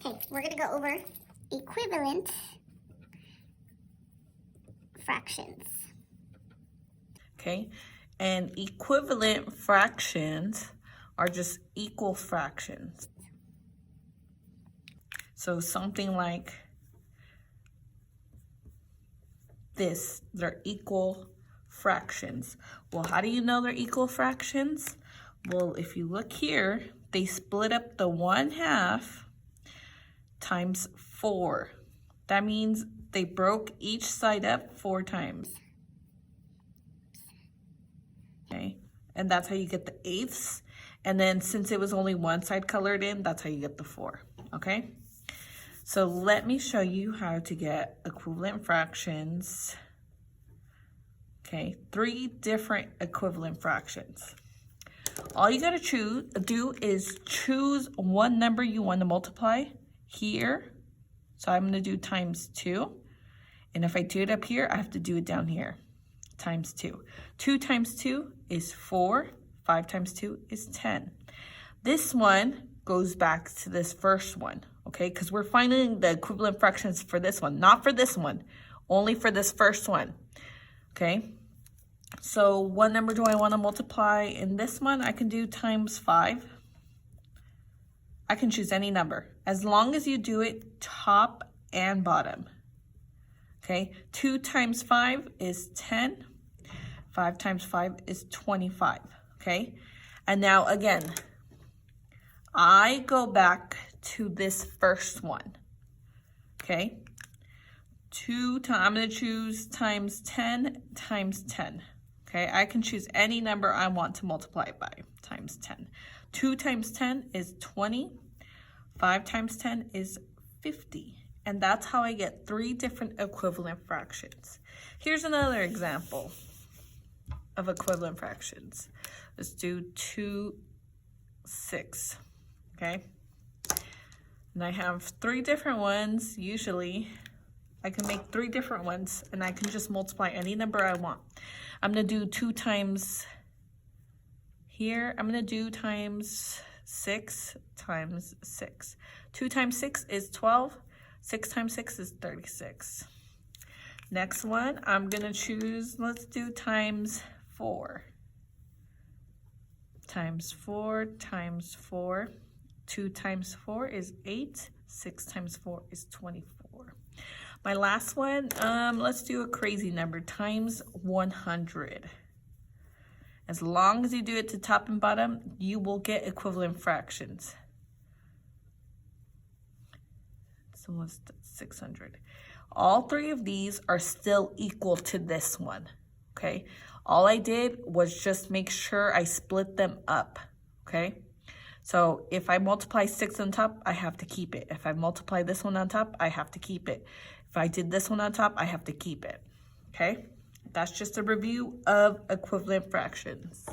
Okay, we're gonna go over equivalent fractions. Okay, and equivalent fractions are just equal fractions. So something like this, they're equal fractions. Well, how do you know they're equal fractions? Well, if you look here, they split up the 1/2 times 4. That means they broke each side up 4 times. Okay, and that's how you get the 1/8. And then since it was only one side colored in, that's how you get the 4, okay? So let me show you how to get equivalent fractions. Okay, 3 different equivalent fractions. All you gotta do is choose one number you want to multiply here. So I'm gonna do times 2. And if I do it up here, I have to do it down here, times 2. 2 times 2 is 4. 5 times 2 is 10. This one goes back to this first one, okay? Because we're finding the equivalent fractions for this one, not for this one, only for this first one, okay? So what number do I want to multiply in this one? I can do times 5. I can choose any number, as long as you do it top and bottom, okay? 2 times 5 is 10. 5 times 5 is 25, okay? And now again, I go back to this first one, okay? I'm gonna choose times 10 times 10, okay? I can choose any number I want to multiply it by, times 10. 2 times 10 is 20. 5 times 10 is 50. And that's how I get 3 different equivalent fractions. Here's another example of equivalent fractions. Let's do 2, 6, okay? And I have 3 different ones. Usually I can make 3 different ones and I can just multiply any number I want. I'm gonna do 2 times here. I'm gonna do times 6 times 6. 2 times 6 is 12. 6 times 6 is 36. Next one, I'm gonna choose, let's do times 4. Times 4 times 4. 2 times 4 is 8. 6 times 4 is 24. My last one, let's do a crazy number, times 100. As long as you do it to top and bottom, you will get equivalent fractions. So what's 600? All 3 of these are still equal to this one, okay? All I did was just make sure I split them up, okay? So if I multiply 6 on top, I have to keep it. If I multiply this one on top, I have to keep it. If I did this one on top, I have to keep it, okay? That's just a review of equivalent fractions.